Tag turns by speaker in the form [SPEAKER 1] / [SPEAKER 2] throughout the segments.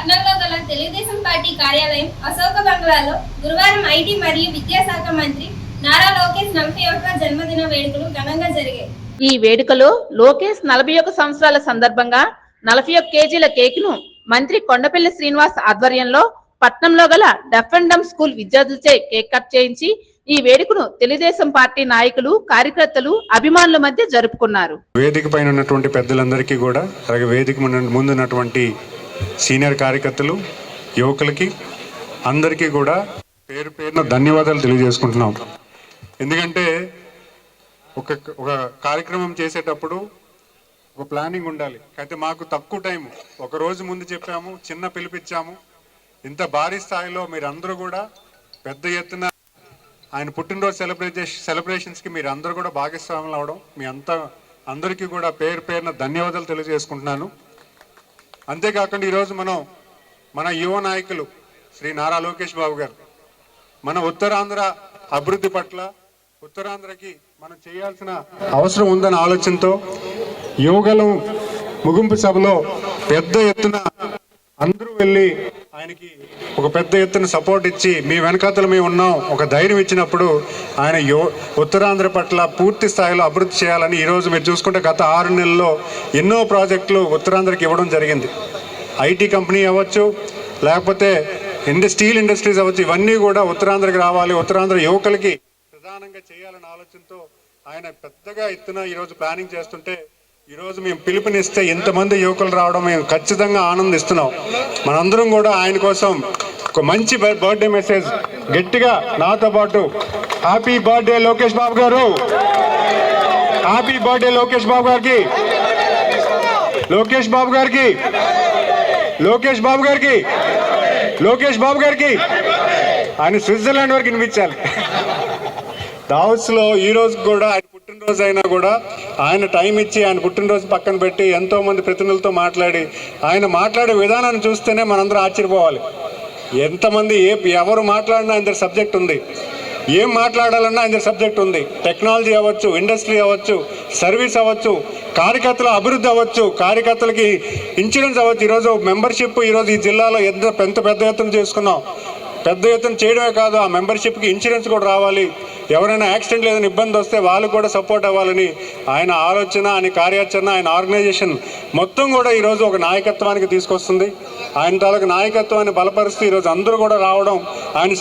[SPEAKER 1] పట్నంలో గల తెలుగుదేశం పార్టీ కార్యాలయం అశోక బంగ్లాలో గురువారం ఐటీ మరియు విద్యాశాఖ మంత్రి నారా లోకేష్ 41వ జన్మదిన వేడుకలు ఘనంగా జరిగాయి.
[SPEAKER 2] ఈ వేడుకలో లోకేష్ 41 సంవత్సరాల సందర్భంగా 41 కేజీల కేకును మంత్రి కొండపల్లి శ్రీనివాస్ ఆధ్వర్యంలో పట్నంలో గల డెఫ్ అండ్ డమ్ స్కూల్ విద్యార్థులచే కేక్ కట్ చేయించి ఈ వేడుకను తెలుగుదేశం పార్టీ నాయకులు, కార్యకర్తలు, అభిమానుల మధ్య జరుపుకున్నారు.
[SPEAKER 3] వేదిక పైన ఉన్నటువంటి పెద్దలందరికీ కూడా, అలాగే వేదిక ముందు ఉన్నటువంటి సీనియర్ కార్యకర్తలు, యువకులకి అందరికీ కూడా పేరు పేరున ధన్యవాదాలు తెలియజేసుకుంటున్నాం. ఎందుకంటే ఒక కార్యక్రమం చేసేటప్పుడు ఒక ప్లానింగ్ ఉండాలి. అయితే మాకు తక్కువ టైం, ఒక రోజు ముందు చెప్పాము, చిన్న పిలిపించాము. ఇంత భారీ స్థాయిలో మీరందరూ కూడా పెద్ద ఎత్తున ఆయన పుట్టినరోజు సెలబ్రేషన్స్కి మీరు అందరూ కూడా భాగస్వాములు అవడం, మీ అందరికీ కూడా పేరు పేరున ధన్యవాదాలు తెలియజేసుకుంటున్నాను. అంతేకాకుండా ఈరోజు మన యువ నాయకులు శ్రీ నారా లోకేష్ బాబు గారు మన ఉత్తరాంధ్ర అభివృద్ధి పట్ల, ఉత్తరాంధ్రకి మనం చేయాల్సిన అవసరం ఉందన్న ఆలోచనతో యువగలం ముగింపు సభలో పెద్ద ఎత్తున అందరూ వెళ్ళి ఆయనకి ఒక పెద్ద ఎత్తున సపోర్ట్ ఇచ్చి, మీ వెనకాతలు మేము ఉన్నాం, ఒక ధైర్యం ఇచ్చినప్పుడు ఆయన ఉత్తరాంధ్ర పట్ల పూర్తి స్థాయిలో అభివృద్ధి చేయాలని ఈరోజు మీరు చూసుకుంటే గత 6 నెలల్లో ఎన్నో ప్రాజెక్టులు ఉత్తరాంధ్రకి ఇవ్వడం జరిగింది. ఐటీ కంపెనీ అవ్వచ్చు, లేకపోతే స్టీల్ ఇండస్ట్రీస్ అవ్వచ్చు, ఇవన్నీ కూడా ఉత్తరాంధ్రకి రావాలి, ఉత్తరాంధ్ర యువకులకి ప్రధానంగా చేయాలన్న ఆలోచనతో ఆయన పెద్దగా ఎత్తున ఈరోజు ప్లానింగ్ చేస్తుంటే, ఈరోజు మేము పిలుపునిస్తే ఇంతమంది యువకులు రావడం మేము ఖచ్చితంగా ఆనందిస్తున్నాం. మనందరం కూడా ఆయన కోసం ఒక మంచి బర్త్డే మెసేజ్ గట్టిగా నాతో పాటు హ్యాపీ బర్త్డే లోకేష్ బాబు గారు, హ్యాపీ బర్త్డే లోకేష్ బాబు గారికి, లోకేష్ బాబు గారికి, లోకేష్ బాబు గారికి, లోకేష్ బాబు గారికి. ఆయన స్విట్జర్లాండ్ వరకు వినిపించాలి. దావోస్లో ఈ రోజు కూడా ఆయన పుట్టినరోజు అయినా కూడా ఆయన టైం ఇచ్చి ఆయన పుట్టినరోజు పక్కన పెట్టి ఎంతో మంది ప్రతినిధులతో మాట్లాడి ఆయన మాట్లాడే విధానాన్ని చూస్తేనే మనందరం ఆశ్చర్యపోవాలి. ఎంతమంది ఎవరు మాట్లాడినా ఆయన సబ్జెక్ట్ ఉంది, ఏం మాట్లాడాలన్నా ఆయన సబ్జెక్ట్ ఉంది. టెక్నాలజీ అవ్వచ్చు, ఇండస్ట్రీ అవ్వచ్చు, సర్వీస్ అవ్వచ్చు, కార్యకర్తల అభివృద్ధి అవ్వచ్చు, కార్యకర్తలకి ఇన్సూరెన్స్ అవ్వచ్చు. ఈరోజు మెంబర్షిప్ ఈరోజు ఈ జిల్లాలో ఎంత పెద్ద ఎత్తున చేసుకున్నాం. పెద్ద ఎత్తున చేయడమే కాదు, ఆ మెంబర్షిప్కి ఇన్సూరెన్స్ కూడా రావాలి. ఎవరైనా యాక్సిడెంట్ లేదని ఇబ్బంది వస్తే వాళ్ళు కూడా సపోర్ట్ అవ్వాలని ఆయన ఆలోచన, ఆయన కార్యాచరణ, ఆయన ఆర్గనైజేషన్ మొత్తం కూడా ఈరోజు ఒక నాయకత్వానికి తీసుకొస్తుంది. ఆయన తాలూకు నాయకత్వాన్ని బలపరుస్తూ ఈరోజు అందరూ కూడా రావడం, ఆయన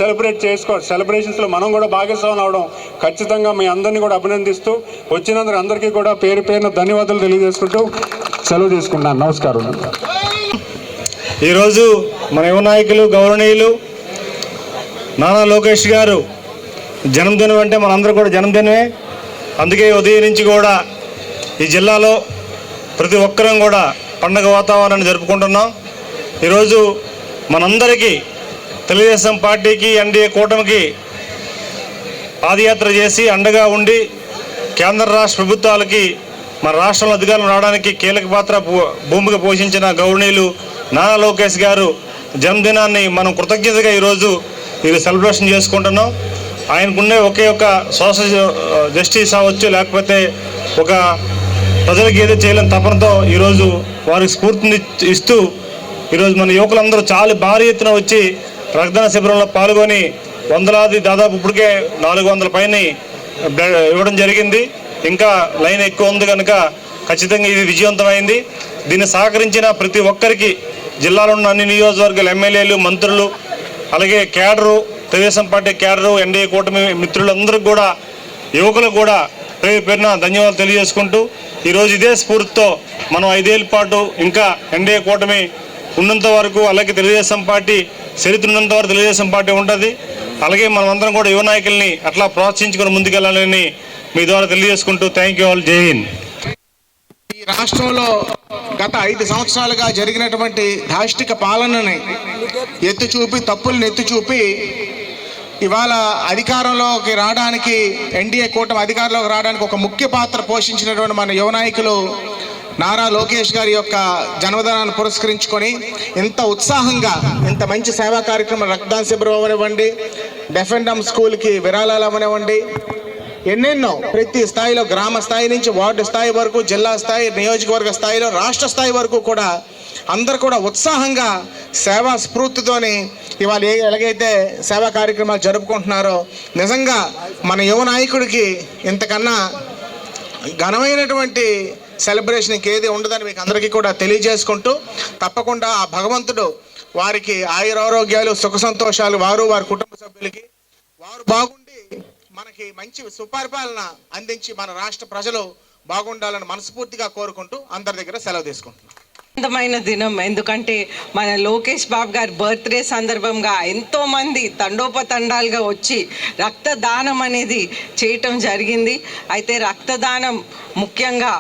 [SPEAKER 3] సెలబ్రేషన్స్లో మనం కూడా భాగస్వామ్యం అవడం ఖచ్చితంగా మీ అందరినీ కూడా అభినందిస్తూ, వచ్చినందుకు అందరికీ కూడా పేరు పేరున ధన్యవాదాలు తెలియజేసుకుంటూ సెలవు తీసుకుంటాను. నమస్కారం.
[SPEAKER 4] ఈరోజు మన యువ నాయకులు గౌరవనీయులు నారా లోకేష్ గారు జన్మదినం అంటే మనందరూ కూడా జన్మదినమే. అందుకే ఉదయం నుంచి కూడా ఈ జిల్లాలో ప్రతి ఒక్కరం కూడా పండగ వాతావరణాన్ని జరుపుకుంటున్నాం. ఈరోజు మనందరికీ తెలుగుదేశం పార్టీకి, ఎన్డీఏ కూటమికి పాదయాత్ర చేసి అండగా ఉండి కేంద్ర రాష్ట్ర ప్రభుత్వాలకి మన రాష్ట్రంలో అధికారం రావడానికి కీలక పాత్ర భూమిక పోషించిన గౌరవనీయులు నారా లోకేష్ గారు జన్మదినాన్ని మనం కృతజ్ఞతగా ఈరోజు సెలబ్రేషన్ చేసుకుంటున్నాం. ఆయనకున్నే ఒకే ఒక సోషల్ జస్టిస్ అవ్వచ్చు, లేకపోతే ఒక ప్రజలకు ఏదో చేయలేని తపనతో ఈరోజు వారికి స్ఫూర్తిని ఇస్తూ ఈరోజు మన యువకులందరూ చాలా భారీ ఎత్తున వచ్చి రక్తదాన శిబిరంలో పాల్గొని వందలాది, దాదాపు ఇప్పటికే 400 పైన ఇవ్వడం జరిగింది. ఇంకా లైన్ ఎక్కువ ఉంది కనుక ఖచ్చితంగా ఇది విజయవంతమైంది. దీన్ని సహకరించిన ప్రతి ఒక్కరికి, జిల్లాలో ఉన్న అన్ని నియోజకవర్గాల ఎమ్మెల్యేలు, మంత్రులు, అలాగే cadre, Telugu Desam party cadre, NDA కూటమి మిత్రులందరికీ కూడా, యువకులకు కూడా పేరు పేరున ధన్యవాదాలు తెలియజేసుకుంటూ, ఈరోజు ఇదే స్ఫూర్తితో మనం 5 ఏళ్ళ పాటు ఇంకా ఎన్డీఏ కూటమి ఉన్నంత వరకు, అలాగే తెలుగుదేశం పార్టీ చరిత్ర ఉన్నంత వరకు తెలుగుదేశం పార్టీ ఉంటుంది. అలాగే మనమందరం కూడా యువ నాయకుల్ని అట్లా ప్రోత్సహించుకొని ముందుకెళ్ళాలని మీ ద్వారా తెలియజేసుకుంటూ థ్యాంక్ యూ ఆల్. జై హింద్.
[SPEAKER 5] ఈ రాష్ట్రంలో గత 5 సంవత్సరాలుగా జరిగినటువంటి దాష్టిక పాలనని ఎత్తుచూపి, తప్పుల్ని ఎత్తుచూపి ఇవాళ అధికారంలోకి రావడానికి, ఎన్డీఏ కూటమి అధికారంలోకి రావడానికి ఒక ముఖ్య పాత్ర పోషించినటువంటి మన యువ నాయకులు నారా లోకేష్ గారి యొక్క జన్మదినాన్ని పురస్కరించుకొని ఇంత ఉత్సాహంగా, ఇంత మంచి సేవా కార్యక్రమం, రక్తదాన శిబిరం అవనివ్వండి, డెఫ్ అండ్ డమ్ స్కూల్కి విరాళాలు అవనివ్వండి, ఎన్నెన్నో ప్రతి స్థాయిలో, గ్రామ స్థాయి నుంచి వార్డు స్థాయి వరకు, జిల్లా స్థాయి, నియోజకవర్గ స్థాయిలో, రాష్ట్ర స్థాయి వరకు కూడా అందరూ కూడా ఉత్సాహంగా సేవా స్ఫూర్తితోని ఇవాళ ఎలాగైతే సేవా కార్యక్రమాలు జరుపుకుంటున్నారో నిజంగా మన యువ నాయకుడికి ఇంతకన్నా ఘనమైనటువంటి సెలబ్రేషన్ ఇంకేది ఉండదని మీకు అందరికీ కూడా తెలియజేసుకుంటూ, తప్పకుండా ఆ భగవంతుడు వారికి ఆయురారోగ్యాలు సుఖ సంతోషాలు వారు వారి కుటుంబ సభ్యులకి వారు బాగుండి మనకి మంచి సుపరిపాలన అందించి మన రాష్ట్ర ప్రజలు బాగుండాలని మనస్ఫూర్తిగా కోరుకుంటూ అందరి దగ్గర సెలవు తీసుకుంటున్నాం.
[SPEAKER 6] ఆనందమైన దినం, ఎందుకంటే మన లోకేష్ బాబు గారి బర్త్డే సందర్భంగా ఎంతో మంది తండోపతండాలుగా వచ్చి రక్తదానం అనేది చేయటం జరిగింది. అయితే రక్తదానం ముఖ్యంగా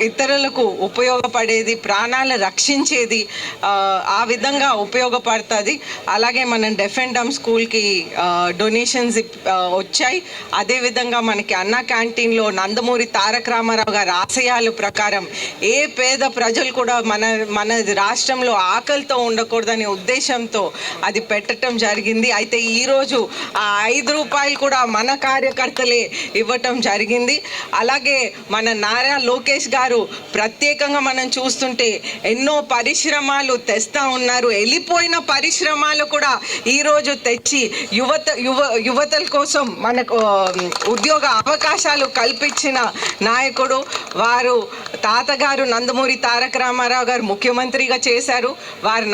[SPEAKER 6] ఇతరులకు ఉపయోగపడేది, ప్రాణాలు రక్షించేది, ఆ విధంగా ఉపయోగపడుతుంది. అలాగే మనం డెఫ్ అండ్ డమ్ స్కూల్కి డొనేషన్స్ వచ్చాయి. అదేవిధంగా మనకి అన్న క్యాంటీన్లో నందమూరి తారక రామారావు గారి ఆశయాల ప్రకారం ఏ పేద ప్రజలు కూడా మన రాష్ట్రంలో ఆకలితో ఉండకూడదనే ఉద్దేశంతో అది పెట్టడం జరిగింది. అయితే ఈరోజు ఆ 5 రూపాయలు కూడా మన కార్యకర్తలే ఇవ్వటం జరిగింది. అలాగే మన నారా లోకేష్ గారు ప్రత్యేకంగా మనం చూస్తుంటే ఎన్నో పరిశ్రమలు తెస్తా ఉన్నారు. వెళ్ళిపోయిన పరిశ్రమలు కూడా ఈరోజు తెచ్చి యువతల కోసం మనకు ఉద్యోగ అవకాశాలు కల్పించిన నాయకుడు వారు. తాతగారు నందమూరి తారక రామారావు గారు ముఖ్యమంత్రిగా చేశారు. వారి